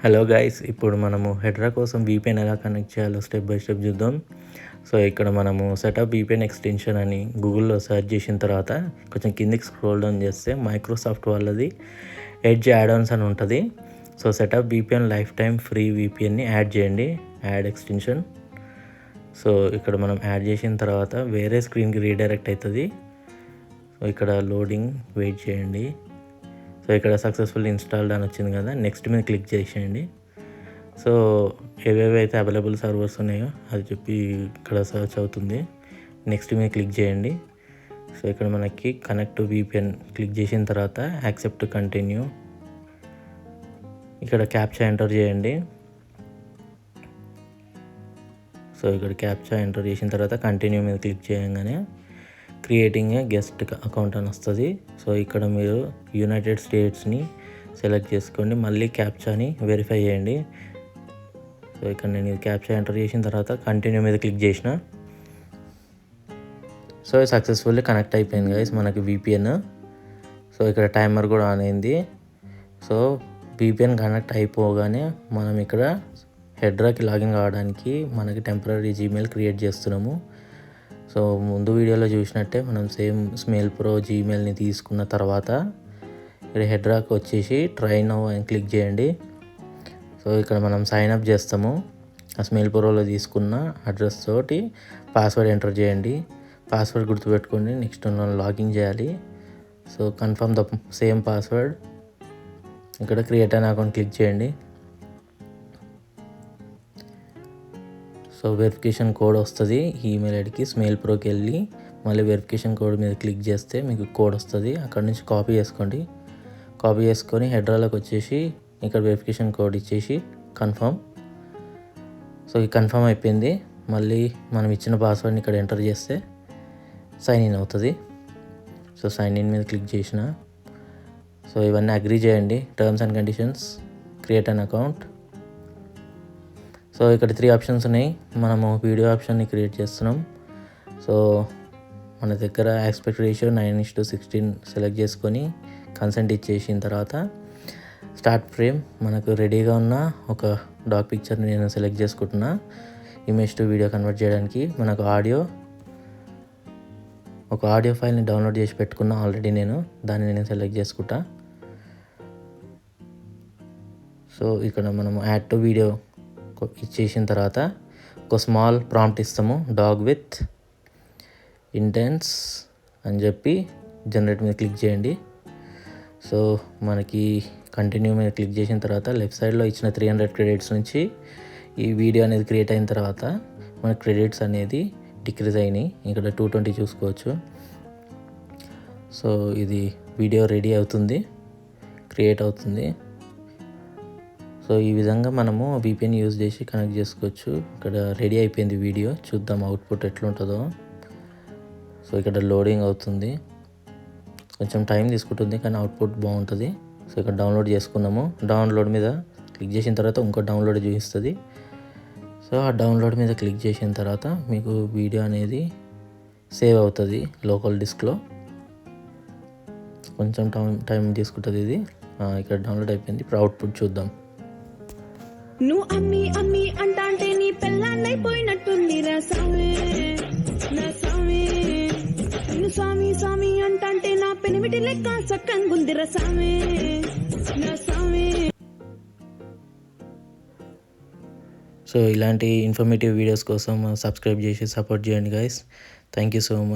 Hello guys, ఇప్పుడు మనము హెడ్రా కోసం వీపీఎన్ ఎలా కనెక్ట్ చేయాలో స్టెప్ బై స్టెప్ చూద్దాం. సో ఇక్కడ మనము సెటప్ వీపీఎన్ ఎక్స్టెన్షన్ అని గూగుల్లో సెర్చ్ చేసిన తర్వాత కొంచెం కిందికి స్క్రోల్ డౌన్ చేస్తే మైక్రోసాఫ్ట్ వాళ్ళది ఎడ్జ్ యాడ్ ఆన్స్ అని ఉంటుంది. So setup VPN life time free వీపీఎన్ని యాడ్ చేయండి, యాడ్ ఎక్స్టెన్షన్. సో ఇక్కడ మనం యాడ్ చేసిన తర్వాత వేరే స్క్రీన్కి రీడైరెక్ట్ అవుతుంది. సో ఇక్కడ లోడింగ్ వెయిట్ చేయండి. సో ఇక్కడ సక్సెస్ఫుల్ ఇన్స్టాల్డ్ అని వచ్చింది కదా, నెక్స్ట్ మీద క్లిక్ చేసేయండి. సో ఏవేవైతే అవైలబుల్ సర్వర్స్ ఉన్నాయో అది చెప్పి ఇక్కడ సర్చ్ అవుతుంది. నెక్స్ట్ మీద క్లిక్ చేయండి. సో ఇక్కడ మనకి కనెక్ట్ టు వీపీఎన్ క్లిక్ చేసిన తర్వాత యాక్సెప్ట్ కంటిన్యూ, ఇక్కడ క్యాప్చా ఎంటర్ చేయండి. సో ఇక్కడ క్యాప్చా ఎంటర్ చేసిన తర్వాత కంటిన్యూ మీద క్లిక్ చేయగానే క్రియేటింగ్ ఏ గెస్ట్ అకౌంట్ అని వస్తుంది. సో ఇక్కడ మీరు యునైటెడ్ స్టేట్స్ని సెలెక్ట్ చేసుకోండి, మళ్ళీ క్యాప్చాని వెరిఫై చేయండి. సో ఇక్కడ నేను ఇది క్యాప్చా ఎంటర్ చేసిన తర్వాత కంటిన్యూ మీద క్లిక్ చేసిన. సో సక్సెస్ఫుల్లీ కనెక్ట్ అయిపోయింది గైస్ మనకి వీపీఎన్. సో ఇక్కడ టైమర్ కూడా ఆన్ అయింది. సో వీపీఎన్ కనెక్ట్ అయిపోగానే మనం ఇక్కడ హెడ్రాకి లాగిన్ కావడానికి మనకి టెంపరరీ జీమెయిల్ క్రియేట్ చేస్తున్నాము. సో ముందు వీడియోలో చూసినట్టే మనం సేమ్ స్మెయిల్ ప్రో జీమెయిల్ని తీసుకున్న తర్వాత ఇక్కడ హెడ్రాకి వచ్చేసి ట్రై నౌ అని క్లిక్ చేయండి. సో ఇక్కడ మనం సైన్ అప్ చేస్తాము. ఆ స్మెయిల్ ప్రోలో తీసుకున్న అడ్రస్ తోటి పాస్వర్డ్ ఎంటర్ చేయండి. పాస్వర్డ్ గుర్తుపెట్టుకోండి. నెక్స్ట్ మనం లాగిన్ చేయాలి. So confirm the same password, ఇక్కడ క్రియేట్ అన్ అకౌంట్ క్లిక్ చేయండి. సో వెరిఫికేషన్ కోడ్ వస్తుంది ఈమెయిల్ ఐడికి. స్మెయిల్ ప్రోకి వెళ్ళి మళ్ళీ వెరిఫికేషన్ కోడ్ మీద క్లిక్ చేస్తే మీకు కోడ్ వస్తుంది. అక్కడ నుంచి కాపీ చేసుకోండి. కాపీ చేసుకొని హెడ్రాలోకి వచ్చేసి ఇక్కడ వెరిఫికేషన్ కోడ్ ఇచ్చేసి కన్ఫర్మ్. సో ఇది కన్ఫర్మ్ అయిపోయింది. మళ్ళీ మనం ఇచ్చిన పాస్వర్డ్ని ఇక్కడ ఎంటర్ చేస్తే సైన్ ఇన్ అవుతుంది. సో సైన్ ఇన్ మీద క్లిక్ చేసిన. సో ఇవన్నీ అగ్రీ చేయండి. Terms and conditions, create an account. So ఇక్కడ 3 ఆప్షన్స్ ఉన్నాయి. మనము వీడియో ఆప్షన్ని క్రియేట్ చేస్తున్నాం. సో మన దగ్గర ఆస్పెక్ట్ రేషియో 9:16 సెలెక్ట్ చేసుకొని కన్సెంట్ ఇచ్చేసిన తర్వాత స్టార్ట్ ఫ్రేమ్ మనకు రెడీగా ఉన్న ఒక డాగ్ పిక్చర్ని నేను సెలెక్ట్ చేసుకుంటున్నా ఇమేజ్ టు వీడియో కన్వర్ట్ చేయడానికి. మనకు ఒక ఆడియో ఫైల్ని డౌన్లోడ్ చేసి పెట్టుకున్నా ఆల్రెడీ దాన్ని నేను సెలెక్ట్ చేసుకుంటా. సో ఇక్కడ మనము యాడ్ టు వీడియో ఇచ్చేసిన తర్వాత ఒక స్మాల్ ప్రాంప్ట్ ఇస్తాము, డాగ్ విత్ ఇంటెన్స్ అని చెప్పి జనరేట్ మీద క్లిక్ చేయండి. సో మనకి కంటిన్యూ మీద క్లిక్ చేసిన తర్వాత లెఫ్ట్ సైడ్లో ఇచ్చిన 300 క్రెడిట్స్ నుంచి ఈ వీడియో అనేది క్రియేట్ అయిన తర్వాత మన క్రెడిట్స్ అనేది డిక్రీజ్ అయినాయి. ఇక్కడ 220 చూసుకోవచ్చు. సో ఇది వీడియో రెడీ అవుతుంది, క్రియేట్ అవుతుంది. సో ఈ విధంగా మనము వీపీఎన్ యూజ్ చేసి కనెక్ట్ చేసుకోవచ్చు. ఇక్కడ రెడీ అయిపోయింది వీడియో, చూద్దాం అవుట్పుట్ ఎట్లుంటుందో. సో ఇక్కడ లోడింగ్ అవుతుంది, కొంచెం టైం తీసుకుంటుంది కానీ అవుట్పుట్ బాగుంటుంది. సో ఇక్కడ డౌన్లోడ్ చేసుకున్నాము. డౌన్లోడ్ మీద క్లిక్ చేసిన తర్వాత ఇంకో డౌన్లోడ్ చూపిస్తుంది. సో ఆ డౌన్లోడ్ మీద క్లిక్ చేసిన తర్వాత మీకు వీడియో అనేది సేవ్ అవుతుంది లోకల్ డిస్క్లో. కొంచెం టైం తీసుకుంటుంది ఇది. ఇక్కడ డౌన్లోడ్ అయిపోయింది. ఇప్పుడు అవుట్పుట్ చూద్దాం. నువ్వు అమ్మి అమ్మి అంటాంటే నీ పెళ్ళాన్నైపోయినట్టుంది రా సామి, నా సామి. నువ్వు స్వామి స్వామి అంటాంటే నా పెనిమిటి లెక్క చక్కంగుంది రా సామి, నా సామి. సో ఇలాంటి ఇన్ఫర్మేటివ్ వీడియోస్ కోసం సబ్స్క్రైబ్ చేసి సపోర్ట్ చేయండి guys. Thank you so much.